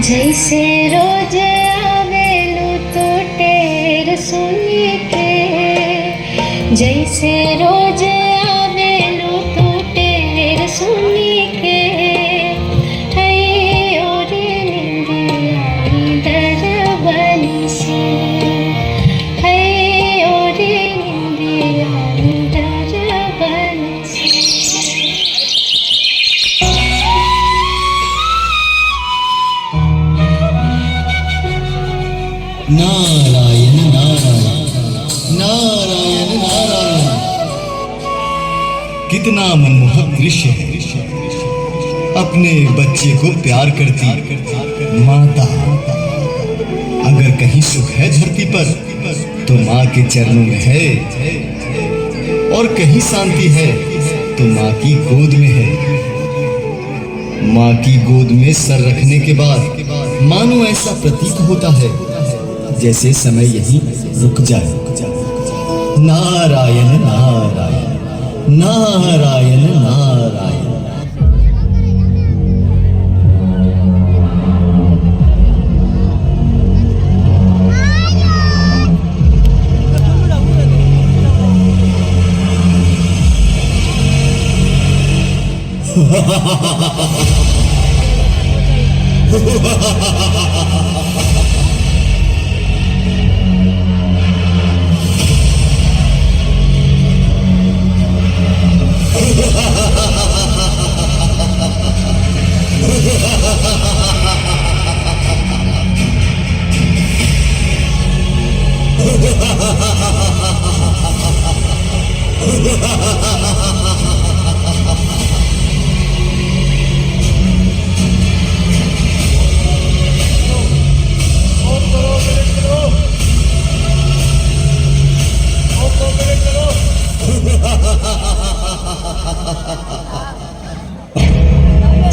जैसे रोज आवेलू तो टेर सुन के, जैसे रोज आवेलू तो टेर सुन के, है और निंदियाई दरबन से, है और निंदियाई दरबन से। नारायण नारायण नारायण नारायण। कितना मनमोहक दृश्य है। अपने बच्चे को प्यार करती माता। अगर कहीं सुख है धरती पर तो माँ के चरणों में है, और कहीं शांति है तो माँ की गोद में है। माँ की गोद में सर रखने के बाद मानो ऐसा प्रतीत होता है जैसे समय यहीं रुक जाए। नारायण नारायण नारायण नारायण।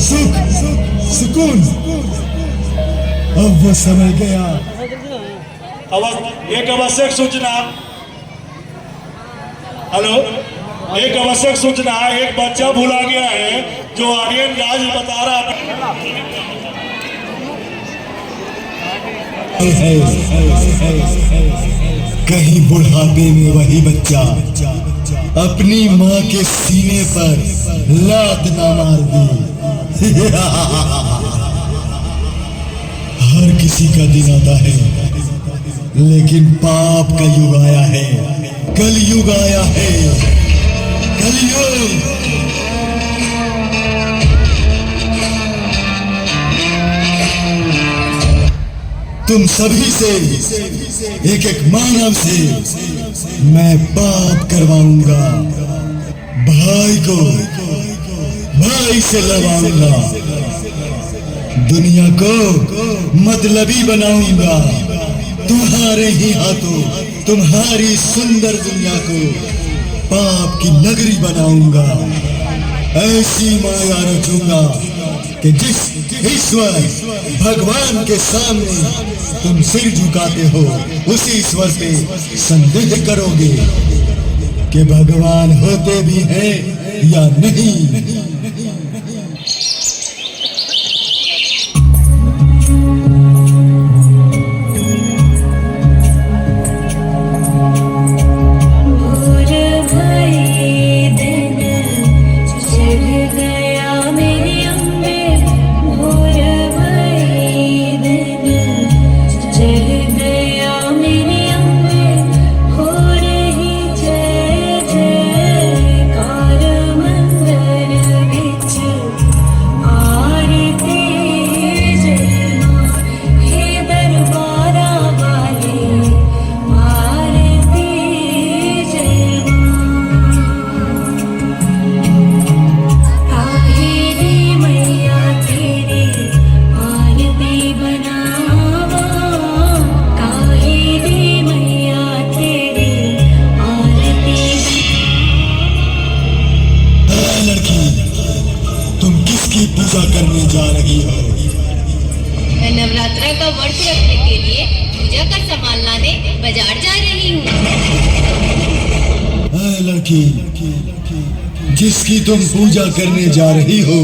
सुख सुकून अब वो समय गया। एक आवश्यक सूचना। हेलो, एक आवश्यक सूचना। एक बच्चा भूला गया है जो आर्यन राज बता रहा कहीं बुढ़ापे में वही बच्चा अपनी माँ के सीने पर लात ना मार दे। हर किसी का दिन आता है, लेकिन पाप का युग आया है, कलयुग आया है, कलयुग। तुम सभी से, एक एक मानव से मैं पाप करवाऊंगा। भाई को भाई से लड़वाऊंगा। दुनिया को मतलबी बनाऊंगा। तुम्हारे ही हाथों तुम्हारी सुंदर दुनिया को पाप की नगरी बनाऊंगा। ऐसी माया रचूंगा कि जिस ईश्वर भगवान के सामने तुम सिर झुकाते हो, उसी ईश्वर पे संदेह करोगे कि भगवान होते भी हैं या नहीं। पूजा करने जा रही हो? मैं नवरात्रा का व्रत रखने के लिए पूजा का सामान लाने बाजार जा रही हूँ। लड़की, जिसकी तुम पूजा करने जा रही हो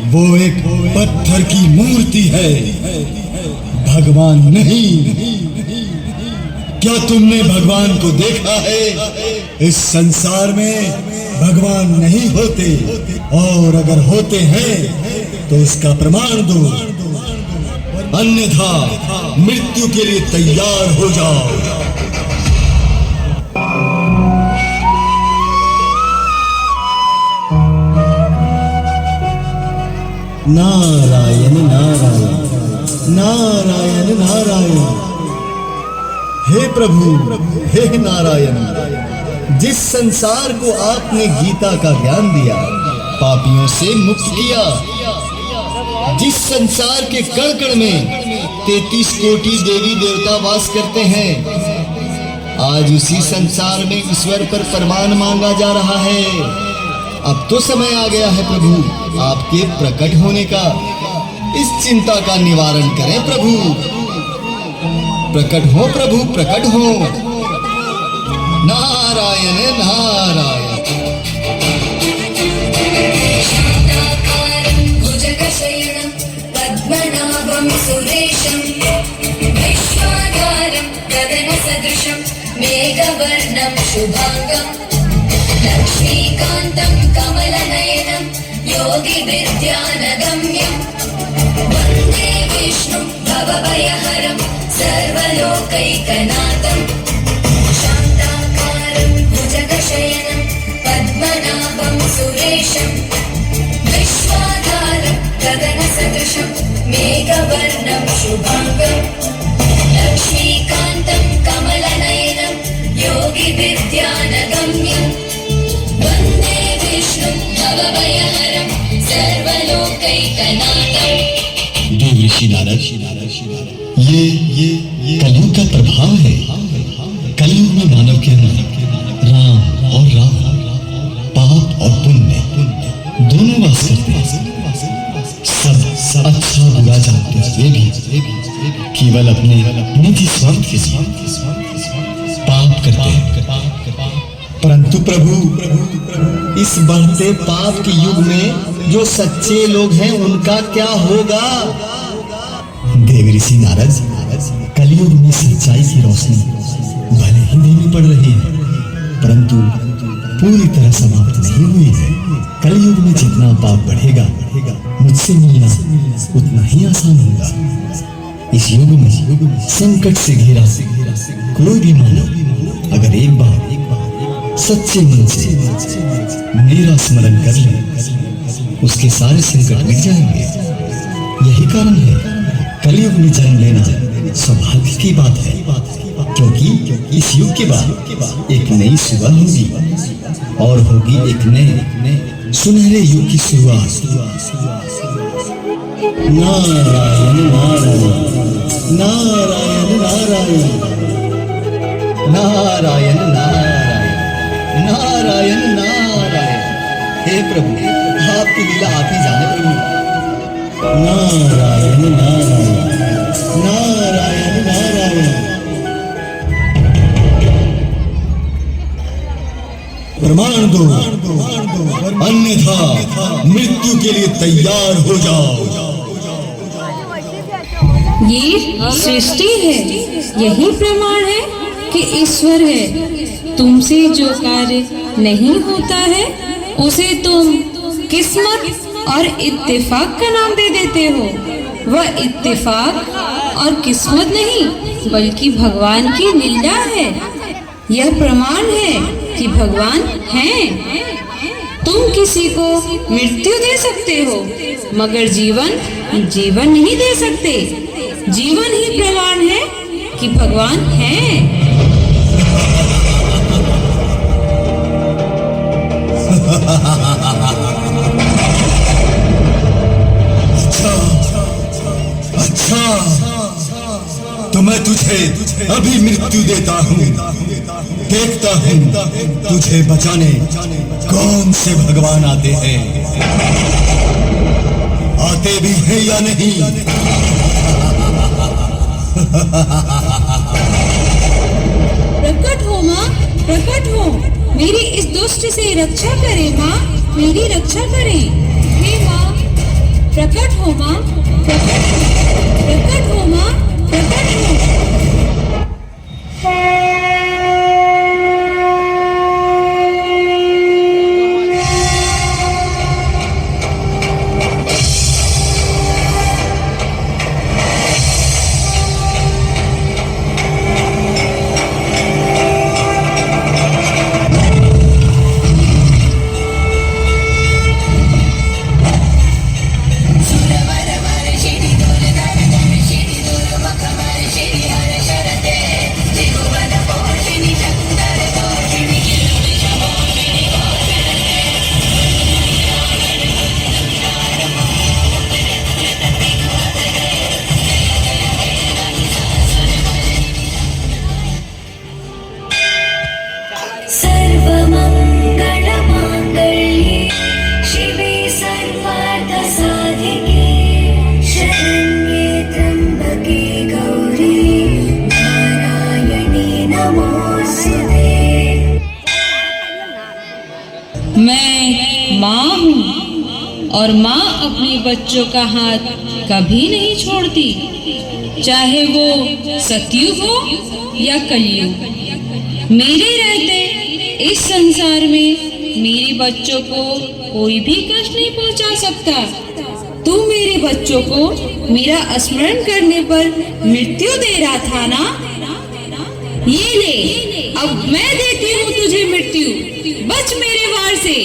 वो एक पत्थर की मूर्ति है, भगवान नहीं। क्या तुमने भगवान को देखा है? इस संसार में भगवान नहीं होते, और अगर होते हैं तो उसका प्रमाण दो, अन्यथा मृत्यु के लिए तैयार हो जाओ। नारायण नारायण नारायण नारायण। हे प्रभु, हे नारायण, जिस संसार को आपने गीता का ज्ञान दिया, पापियों से मुक्त किया, जिस संसार के कण कण में 33 कोटि देवी देवता वास करते हैं, आज उसी संसार में ईश्वर पर फरमान मांगा जा रहा है। अब तो समय आ गया है प्रभु आपके प्रकट होने का। इस चिंता का निवारण करें प्रभु। प्रकट हो प्रभु, प्रकट हो। नारायण नारायण। शान्ताकारं भुजगशयनं पद्मनाभं सुरेशं विश्वाधारं गगनसदृशं मेघवर्णं शुभांगं लक्ष्मीकान्तं कमलनयनं योगिविद्यानगम्यं वन्दे विष्णुं भवभयहरं सर्वलोकैकनाथं। शान्ताकारं भुजगशयनं पद्मनाभं सुरेशं विश्वाधारं गगनसदृशं मेघवर्णं शुभांगं लक्ष्मीकान्तं कमलनयनं योगिविद्यानगम्यं वन्दे विष्णुं भवभयहरं सर्वलोकैकनाथं। देव ऋषि नारद, ये कलयुग का प्रभाव है। कलयुग में मानव के अंदर राम और रावण, पाप और पुण्य दोनों वास करते हैं। सब अच्छा बुरा जानते हुए भी केवल अपने निजी स्वार्थ के लिए पाप करते हैं। परंतु प्रभु, इस बढ़ते पाप के युग में जो सच्चे लोग हैं उनका क्या होगा? देव ऋषि नारद, कलयुग में सच्चाई की रोशनी भले ही धीमी पड़ रही है, परंतु पूरी तरह समाप्त नहीं हुई है। कलयुग में जितना पाप बढ़ेगा, मुझसे मिलना उतना ही आसान होगा। इस युग में संकट से घिरा कोई भी मानव अगर एक बार सच्चे मन से मेरा स्मरण कर ले, उसके सारे संकट मिट जाएंगे। यही कारण है कलयुग में जन्म लेना सौभाग्य की बात है, क्योंकि इस युग के बाद एक नई सुबह होगी और होगी एक नए सुनहरे युग की शुरुआत। नारायण नारायण नारायण नारायण नारायण नारायण नारायण नारायण। हे प्रभु, आपकी लीला आप ही जाने प्रभु। नारायण नारायण नारायण नारायण। प्रमाण दो, अन्यथा मृत्यु के लिए तैयार हो जाओ। ये सृष्टि है, यही प्रमाण है कि ईश्वर है। तुमसे जो कार्य नहीं होता है उसे तुम किस्मत और इत्तेफाक का नाम दे देते हो। वह इत्तेफाक और किस्मत नहीं बल्कि भगवान की लीला है। यह प्रमाण है कि भगवान हैं। तुम किसी को मृत्यु दे सकते हो मगर जीवन नहीं दे सकते। जीवन ही प्रमाण है कि भगवान हैं। अच्छा, तो मैं तुझे अभी मृत्यु देता हूँ। देखता हूँ तुझे बचाने कौन से भगवान आते हैं, आते भी हैं या नहीं। प्रकट हो माँ, प्रकट हो। मेरी इस दुष्ट से रक्षा करें माँ, मेरी रक्षा करें। हे माँ, प्रकट हो माँ, प्रकट हो माँ, प्रकट हो। सर्वमङ्गलमाङ्गल्ये शिवे सर्वार्थसाधिके शरण्ये त्र्यम्बके गौरी नारायणी नमोस्तुते। मैं माँ हूँ और माँ अपने बच्चों का हाथ कभी नहीं छोड़ती, चाहे वो सतयुग हो या कलयुग। मेरे रहते इस संसार में मेरे बच्चों को कोई भी कष्ट नहीं पहुंचा सकता। तू मेरे बच्चों को मेरा स्मरण करने पर मृत्यु दे रहा था ना? ये ले, अब मैं देती हूँ तुझे मृत्यु, बच मेरे वार से।